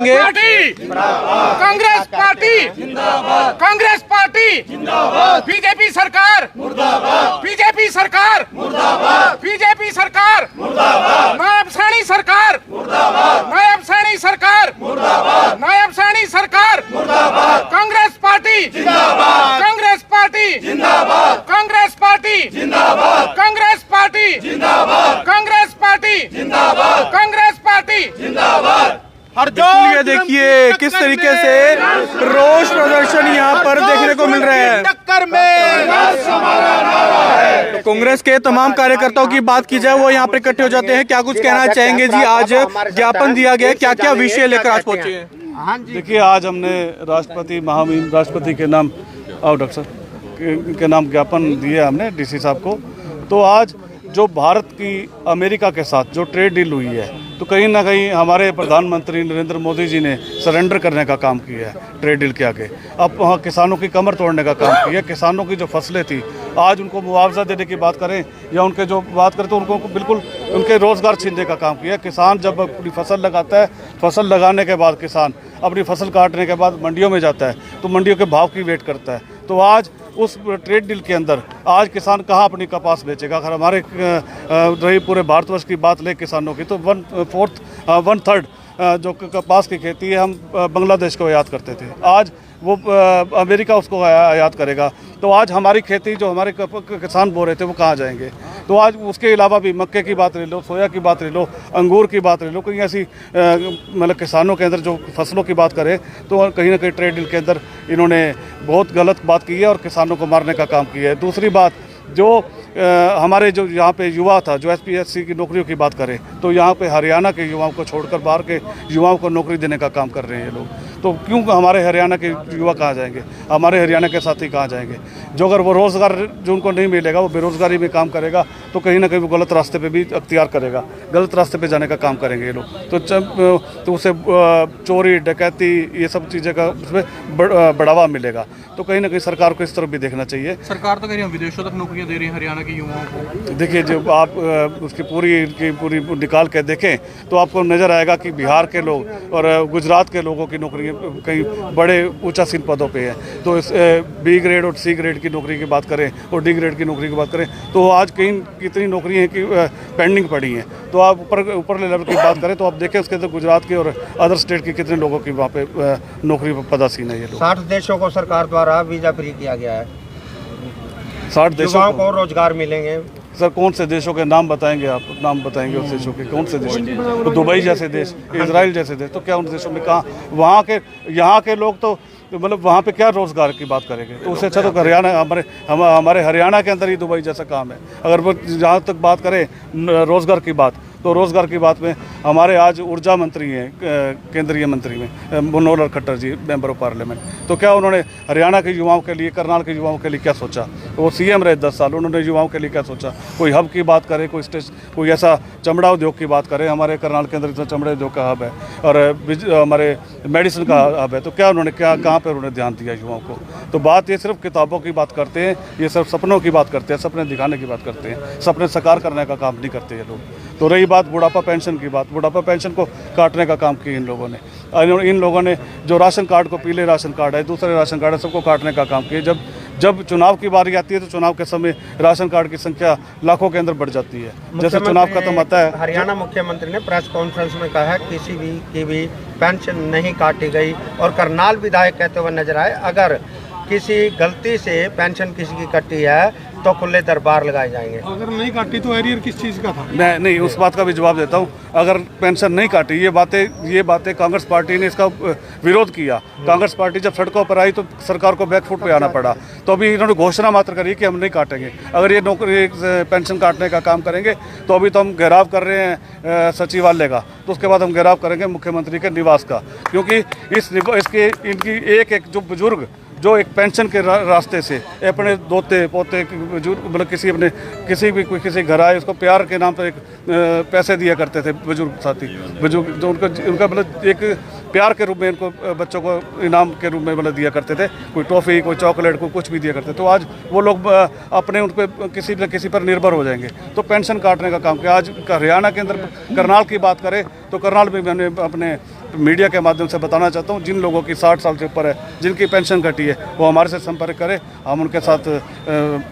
Party Congress party जिंदाबाद, Congress party जिंदाबाद, BJP सरकार मुर्दाबाद, बीजेपी सरकार मुर्दाबाद, बीजेपी सरकार मुर्दाबाद, नायब सैनी सरकार मुर्दाबाद, नायब सैनी सरकार मुर्दाबाद, नायब सैनी सरकार मुर्दाबाद, कांग्रेस पार्टी जिंदाबाद, कांग्रेस पार्टी जिंदाबाद, कांग्रेस पार्टी जिंदाबाद, कांग्रेस पार्टी जिंदाबाद, कांग्रेस पार्टी जिंदाबाद, कांग्रेस पार्टी जिंदाबाद। देखिए किस तरीके से रोष प्रदर्शन यहाँ पर देखने को मिल रहा है। टक्कर में तो कांग्रेस के तमाम कार्यकर्ताओं की बात की जाए, वो यहाँ पर इकट्ठे हो जाते हैं। क्या कुछ कहना चाहेंगे जी? आज ज्ञापन दिया गया, क्या क्या विषय लेकर आज पहुंचे हैं? देखिए, आज हमने राष्ट्रपति महामहिम राष्ट्रपति के नाम डॉक्टर साहब के नाम ज्ञापन दिया हमने डीसी साहब को। तो आज जो भारत की अमेरिका के साथ जो ट्रेड डील हुई है, तो कहीं ना कहीं हमारे प्रधानमंत्री नरेंद्र मोदी जी ने सरेंडर करने का काम किया है ट्रेड डील के आगे। अब वहाँ किसानों की कमर तोड़ने का काम किया। किसानों की जो फसलें थी, आज उनको मुआवजा देने की बात करें या उनके जो बात करें तो उनको बिल्कुल उनके रोज़गार छीनने का काम किया। किसान जब अपनी फसल लगाता है, फसल लगाने के बाद किसान अपनी फसल काटने के बाद मंडियों में जाता है, तो मंडियों के भाव की वेट करता है। तो आज उस ट्रेड डील के अंदर आज किसान कहाँ अपनी कपास बेचेगा? अगर हमारे रही पूरे भारतवर्ष की बात ले किसानों की, तो 1/3 जो कपास की खेती है हम बांग्लादेश को आयात करते थे, आज वो अमेरिका उसको आयात करेगा। तो आज हमारी खेती जो हमारे किसान बो रहे थे वो कहाँ जाएंगे? तो आज उसके अलावा भी मक्के की बात ले लो, सोया की बात ले लो, अंगूर की बात ले लो, कहीं ऐसी मतलब किसानों के अंदर जो फसलों की बात करें तो कहीं ना कहीं ट्रेड डील के अंदर इन्होंने बहुत गलत बात की है और किसानों को मारने का काम किया है। दूसरी बात, जो हमारे जो यहाँ पे युवा था, जो SPSC की नौकरियों की बात करें, तो यहाँ पे हरियाणा के युवाओं को छोड़कर बाहर के युवाओं को नौकरी देने का काम कर रहे हैं ये लोग। तो क्यों हमारे हरियाणा के युवा कहाँ जाएंगे? हमारे हरियाणा के साथी कहाँ जाएंगे? जो अगर वो रोज़गार जो उनको नहीं मिलेगा, वो बेरोज़गारी में काम करेगा, तो कहीं ना कहीं वो गलत रास्ते पे भी अख्तियार करेगा, गलत रास्ते पे जाने का काम करेंगे ये लोग। तो उससे चोरी डकैती ये सब चीज़ें का उसमें बढ़ावा मिलेगा। तो कहीं ना कहीं सरकार को इस तरफ भी देखना चाहिए। सरकार तो कह रही है विदेशों तक नौकरियां दे रही है हरियाणा के युवाओं को। देखिए, जब आप उसकी पूरी निकाल के देखें तो आपको नज़र आएगा कि बिहार के लोग और गुजरात के लोगों की नौकरी कहीं बड़े ऊंचासीन पदों पे है। तो इस B ग्रेड और C ग्रेड की नौकरी की बात करें और D ग्रेड की नौकरी की बात करें, तो आज कहीं कितनी नौकरी हैं कि पेंडिंग पड़ी हैं। तो आप ऊपर लेवल की बात करें तो आप देखें उसके अंदर गुजरात के और अदर स्टेट की कितने लोगों की वहाँ पे नौकरी पदासीन है ये लोग। 60 देशों को सरकार द्वारा वीजा फ्री किया गया है। 60 देशों को रोजगार मिलेंगे। सर, कौन से देशों के नाम बताएंगे आप? नाम बताएंगे उस देशों के? कौन से देश? तो दुबई जैसे देश, इजराइल जैसे देश, तो क्या उन देशों में कहाँ वहाँ के यहाँ के लोग तो मतलब वहाँ पे क्या रोज़गार की बात करेंगे? तो उससे अच्छा तो हरियाणा हमारे हरियाणा के अंदर ही दुबई जैसा काम है। अगर वो जहाँ तक बात करें रोज़गार की बात, तो रोज़गार की बात में हमारे आज ऊर्जा मंत्री हैं, केंद्रीय मंत्री में मनोहर खट्टर जी, मेंबर ऑफ पार्लियामेंट। तो क्या उन्होंने हरियाणा के युवाओं के लिए, करनाल के युवाओं के लिए क्या सोचा? तो वो CM रहे 10 साल, उन्होंने युवाओं के लिए क्या सोचा? कोई हब की बात करे, कोई ऐसा चमड़ा उद्योग की बात करे, हमारे करनाल के अंदर चमड़े उद्योग का हब है और हमारे मेडिसिन का हब है, तो क्या उन्होंने कहाँ पर उन्होंने ध्यान दिया युवाओं को? तो बात ये सिर्फ किताबों की बात करते हैं, ये सिर्फ सपनों की बात करते हैं, सपने दिखाने की बात करते हैं, सपने साकार करने का काम नहीं करते ये लोग। तो रही बात बुढ़ापा पेंशन की बात, बुढ़ापा पेंशन को काटने का काम किया इन लोगों ने। इन लोगों ने जो राशन कार्ड को, पीले राशन कार्ड है, दूसरे राशन कार्ड है, सबको काटने का काम किया। जब चुनाव की बारी आती है तो चुनाव के समय राशन कार्ड की संख्या लाखों के अंदर बढ़ जाती है। जैसे चुनाव खत्म होता है, हरियाणा मुख्यमंत्री ने प्रेस कॉन्फ्रेंस में कहा किसी की भी पेंशन नहीं काटी गई, और करनाल विधायक कहते हुए नजर आए अगर किसी गलती से पेंशन किसी की कटी है तो खुले दरबार लगाए जाएंगे। अगर नहीं काटी तो एरियर किस चीज़ का था? मैं नहीं उस बात का भी जवाब देता हूँ। अगर पेंशन नहीं काटी, ये बातें कांग्रेस पार्टी ने इसका विरोध किया। कांग्रेस पार्टी जब सड़कों पर आई तो सरकार को बैकफुट पे आना पड़ा। तो अभी इन्होंने घोषणा मात्र करी कि हम नहीं काटेंगे। अगर ये नौकरी पेंशन काटने का काम करेंगे तो अभी तो हम घेराव कर रहे हैं सचिवालय का, तो उसके बाद हम घेराव करेंगे मुख्यमंत्री के निवास का, क्योंकि इनकी एक जो बुजुर्ग जो एक पेंशन के रास्ते से अपने दोते पोते बुजुर्ग मतलब किसी घर आए उसको प्यार के नाम पर एक पैसे दिया करते थे बुजुर्ग साथी, बुजुर्ग जो उनका मतलब एक प्यार के रूप में इनको बच्चों को इनाम के रूप में मतलब दिया करते थे, कोई टॉफ़ी, कोई चॉकलेट, कोई कुछ भी दिया करते। तो आज वो लोग अपने उन पर किसी पर निर्भर हो जाएंगे, तो पेंशन काटने का काम किया। आज हरियाणा के अंदर करनाल की बात करें तो करनाल में मैंने अपने मीडिया के माध्यम से बताना चाहता हूँ, जिन लोगों की 60 साल से ऊपर है, जिनकी पेंशन कटी है, वो हमारे से संपर्क करें। हम उनके साथ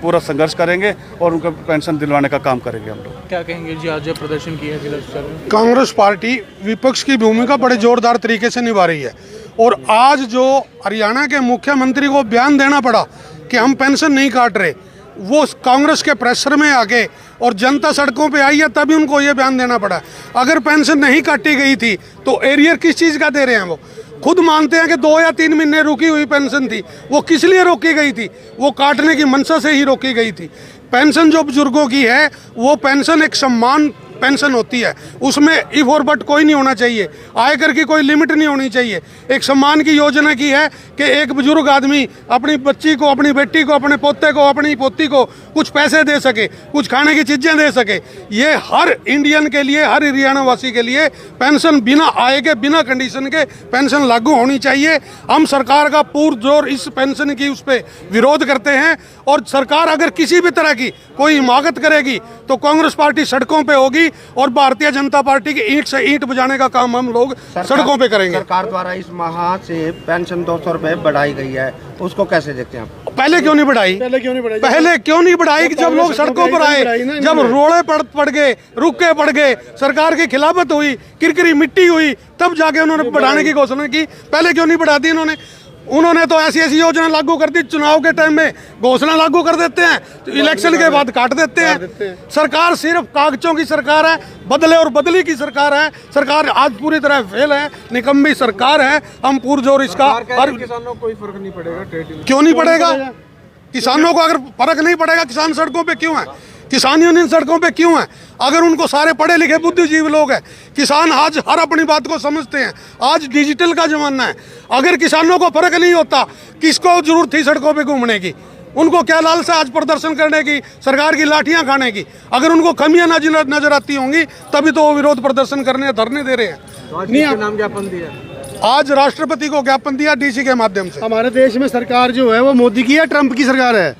पूरा संघर्ष करेंगे और उनको पेंशन दिलवाने का काम करेंगे हम लोग। क्या कहेंगे जी, आज जो प्रदर्शन किया है जिला स्तर में? कांग्रेस पार्टी विपक्ष की भूमिका बड़े जोरदार तरीके से निभा रही है और आज जो हरियाणा के मुख्यमंत्री को बयान देना पड़ा कि हम पेंशन नहीं काट रहे, वो कांग्रेस के प्रेशर में आके और जनता सड़कों पे आई है तभी उनको ये बयान देना पड़ा। अगर पेंशन नहीं काटी गई थी तो एरियर किस चीज़ का दे रहे हैं? वो खुद मानते हैं कि 2 या 3 महीने रुकी हुई पेंशन थी, वो किस लिए रोकी गई थी? वो काटने की मंशा से ही रोकी गई थी। पेंशन जो बुजुर्गों की है वो पेंशन एक सम्मान पेंशन होती है, उसमें इफ और बट कोई नहीं होना चाहिए, आयकर की कोई लिमिट नहीं होनी चाहिए। एक सम्मान की योजना की है कि एक बुजुर्ग आदमी अपनी बच्ची को, अपनी बेटी को, अपने पोते को, अपनी पोती को कुछ पैसे दे सके, कुछ खाने की चीज़ें दे सके। ये हर इंडियन के लिए, हर हरियाणा वासी के लिए पेंशन बिना आय के, बिना कंडीशन के पेंशन लागू होनी चाहिए। हम सरकार का पुरजोर इस पेंशन की उस पर विरोध करते हैं और सरकार अगर किसी भी तरह की कोई हिमाकत करेगी तो कांग्रेस पार्टी सड़कों पे होगी और भारतीय जनता पार्टी की ईंट से ईंट बजाने का काम हम लोग सड़कों पे करेंगे। सरकार द्वारा इस माह से पेंशन 200 रुपए बढ़ाई गई है, उसको कैसे देखते हैं आप? पहले क्यों नहीं बढ़ाई? जब लोग सड़कों पर आए, जब रोड़े पड़ गए, रुके पड़ गए, सरकार की खिलाफत हुई, किरकिरी मिट्टी हुई, तब जाके उन्होंने बढ़ाने की घोषणा की। पहले क्यों नहीं बढ़ा दी उन्होंने तो ऐसी योजना लागू कर दी, चुनाव के टाइम में घोषणा लागू कर देते हैं तो इलेक्शन के बाद काट देते हैं। सरकार सिर्फ कागजों की सरकार है, बदले और बदली की सरकार है। सरकार आज पूरी तरह फेल है, निकम्मी सरकार है। हम पुरजोर इसका और किसानों को कोई फर्क नहीं पड़ेगा, क्यों नहीं पड़ेगा? किसानों को अगर फर्क नहीं पड़ेगा, किसान सड़कों पे क्यों है? किसान यूनियन सड़कों पे क्यों है? अगर उनको सारे पढ़े लिखे बुद्धिजीवी लोग हैं, किसान आज हर अपनी बात को समझते हैं। आज डिजिटल का जमाना है, अगर किसानों को फर्क नहीं होता, किसको जरूरत थी सड़कों पे घूमने की? उनको क्या लालसा आज प्रदर्शन करने की, सरकार की लाठियां खाने की? अगर उनको कमियां नजर आती होंगी तभी तो वो विरोध प्रदर्शन करने, धरने दे रहे हैं। नहीं, नाम ज्ञापन दिया आज राष्ट्रपति को ज्ञापन दिया डीसी के माध्यम से। हमारे देश में सरकार जो है वो मोदी की है, ट्रंप की सरकार है।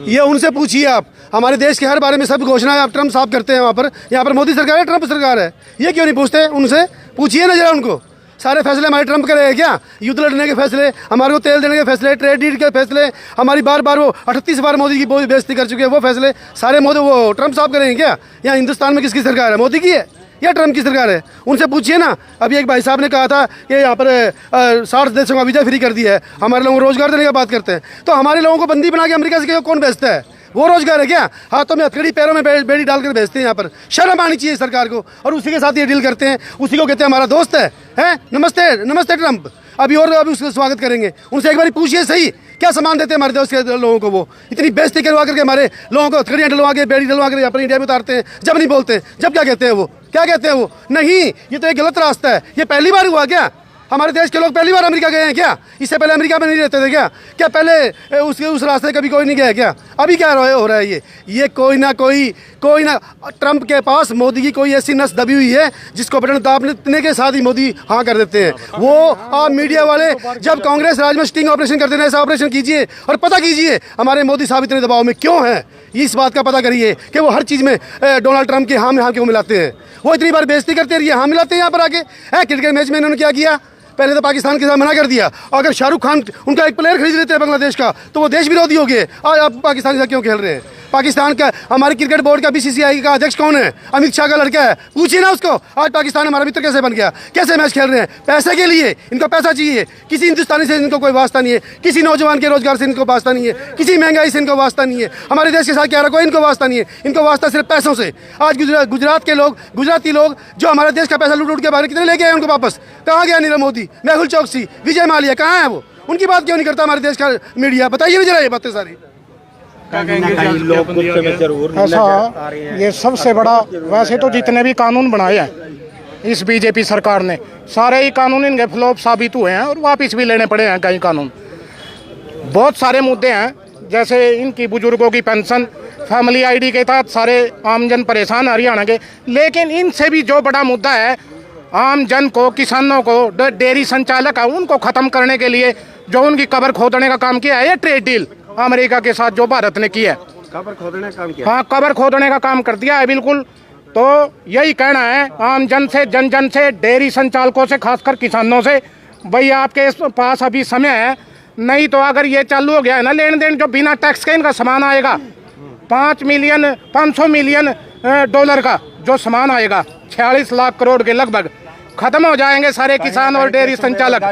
ये उनसे पूछिए आप, हमारे देश के हर बारे में सब घोषणाएं आप ट्रंप साहब करते हैं। वहाँ पर मोदी सरकार है, ट्रंप सरकार है। ये क्यों नहीं पूछते? उनसे पूछिए ना जरा उनको। सारे फैसले हमारे ट्रंप करेगा क्या? युद्ध लड़ने के फैसले, हमारे को तेल देने के फैसले, ट्रेड डील के फैसले, हमारी बार वो 38 बार मोदी की बेइज्जती कर चुके हैं, वो फैसले सारे मोदी वो ट्रंप साहब करेंगे क्या? यहाँ हिंदुस्तान में किसकी सरकार है? मोदी की है या ट्रंप की सरकार है? उनसे पूछिए ना। अभी एक भाई साहब ने कहा था कि यहाँ पर 60 देशों का वीज़ा फ्री कर दिया है, हमारे लोगों को रोजगार देने की बात करते हैं। तो हमारे लोगों को बंदी बना के अमेरिका से कौन भेजता है? वो रोजगार है क्या? हाथों में हथकड़ी, पैरों में बेड़ी डालकर भेजते हैं। यहाँ पर शर्म आनी चाहिए सरकार को। और उसी के साथ ये डील करते हैं, उसी को कहते हैं हमारा दोस्त है? नमस्ते नमस्ते ट्रंप। अभी उसका स्वागत करेंगे। उनसे एक बार पूछिए सही, क्या सामान देते हैं हमारे देश के लोगों को? वो इतनी बेइज्जती करवा करके हमारे लोगों को हथकड़ियाँ डलवा के, बेड़ी डलवा कर अपनी इंडिया में उतारते हैं। जब नहीं बोलते, जब क्या कहते हैं वो? क्या कहते हैं वो? नहीं, ये तो एक गलत रास्ता है। ये पहली बार हुआ क्या? हमारे देश के लोग पहली बार अमेरिका गए हैं क्या? इससे पहले अमेरिका में नहीं रहते थे क्या? क्या पहले उस रास्ते कभी कोई नहीं गया क्या? अभी क्या हो रहा है? ये कोई ना ट्रंप के पास मोदी की कोई ऐसी नस दबी हुई है जिसको बटन दाबने के साथ ही मोदी हाँ कर देते हैं। वो आप मीडिया वाले जब कांग्रेस राज में स्टिंग ऑपरेशन करते हैं, ऐसा ऑपरेशन कीजिए और पता कीजिए हमारे मोदी साहब इतने दबाव में क्यों हैं। इस बात का पता करिए कि वो हर चीज़ में डोनाल्ड ट्रंप के हाँ में हाँ क्यों मिलाते हैं। वो इतनी बार बेइज्जती करते रहिए, हाँ मिलाते हैं यहाँ पर आके। क्रिकेट मैच में इन्होंने क्या किया? पहले तो पाकिस्तान के साथ मना कर दिया। अगर शाहरुख खान उनका एक प्लेयर खरीद लेते हैं बांग्लादेश का तो वो देश विरोधी हो गए। आज आप पाकिस्तान के साथ क्यों खेल रहे हैं? पाकिस्तान का हमारे क्रिकेट बोर्ड का बीसीसीआई का अध्यक्ष कौन है? अमित शाह का लड़का है। पूछिए ना उसको, आज पाकिस्तान हमारा मित्र कैसे बन गया? कैसे मैच खेल रहे हैं? पैसे के लिए। इनको पैसा चाहिए। किसी हिंदुस्तानी से इनको कोई वास्ता नहीं है, किसी नौजवान के रोजगार से इनको वास्ता नहीं है, किसी महंगाई से इनको वास्ता नहीं है, हमारे देश के साथ क्या रखो इनको वास्ता नहीं है। इनको वास्ता सिर्फ पैसों से। आज गुजरात के लोग, गुजराती लोग जो हमारे देश का पैसा लूट के बाहर कितने लेके आए उनको वापस? कहाँ गया नीरव मोदी, मेहुल चौकसी, विजय माल्या, कहाँ है वो? उनकी बात क्यों नहीं करता हमारे देश का मीडिया? बताइए जरा ये बातें सारी। ऐसा ये सबसे बड़ा, वैसे तो जितने भी कानून बनाए हैं इस बीजेपी सरकार ने, सारे ही कानून इनके फ्लॉप साबित हुए हैं और वापस भी लेने पड़े हैं कई कानून। बहुत सारे मुद्दे हैं, जैसे इनकी बुजुर्गों की पेंशन, फैमिली आईडी के तहत सारे आमजन परेशान हरियाणा के। लेकिन इनसे भी जो बड़ा मुद्दा है, आम जन को, किसानों को, डेयरी संचालक है उनको ख़त्म करने के लिए जो उनकी कब्र खोदने का काम किया है, ये ट्रेड डील अमेरिका के साथ जो भारत ने किया है। कब्र खोदने का काम किया? हाँ, कब्र खोदने का काम कर दिया है बिल्कुल। तो यही कहना है आम जन से, जन जन से, डेयरी संचालकों से, खासकर किसानों से, भाई आपके पास अभी समय है, नहीं तो अगर ये चालू हो गया है ना लेन देन, जो बिना टैक्स के इनका सामान आएगा 500 मिलियन डॉलर का जो सामान आएगा 46 लाख करोड़ के लगभग, खत्म हो जाएंगे सारे किसान और डेयरी संचालक।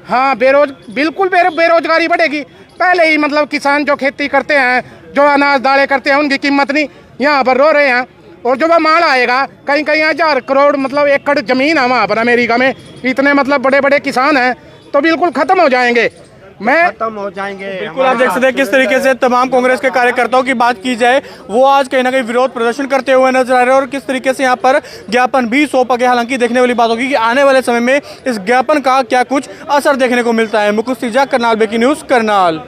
हाँ, बिल्कुल बेरोजगारी बढ़ेगी। पहले ही मतलब किसान जो खेती करते हैं, जो अनाज दालें करते हैं, उनकी कीमत नहीं, यहाँ पर रो रहे हैं। और जो वो माल आएगा कहीं 1000 करोड़ मतलब एकड़ जमीन है वहाँ पर अमेरिका में, इतने मतलब बड़े बड़े किसान हैं, तो बिल्कुल खत्म हो जाएंगे। खत्म हो जाएंगे। बिल्कुल, आप देख सकते हैं किस तरीके से तमाम कांग्रेस के कार्यकर्ताओं की बात की जाए, वो आज कहीं ना कहीं विरोध प्रदर्शन करते हुए नजर आ रहे हैं और किस तरीके से यहाँ पर ज्ञापन भी सौंपा गया। हालांकि देखने वाली बात होगी कि आने वाले समय में इस ज्ञापन का क्या कुछ असर देखने को मिलता है। Mukul Sija, Karnal, breaking news, Karnal.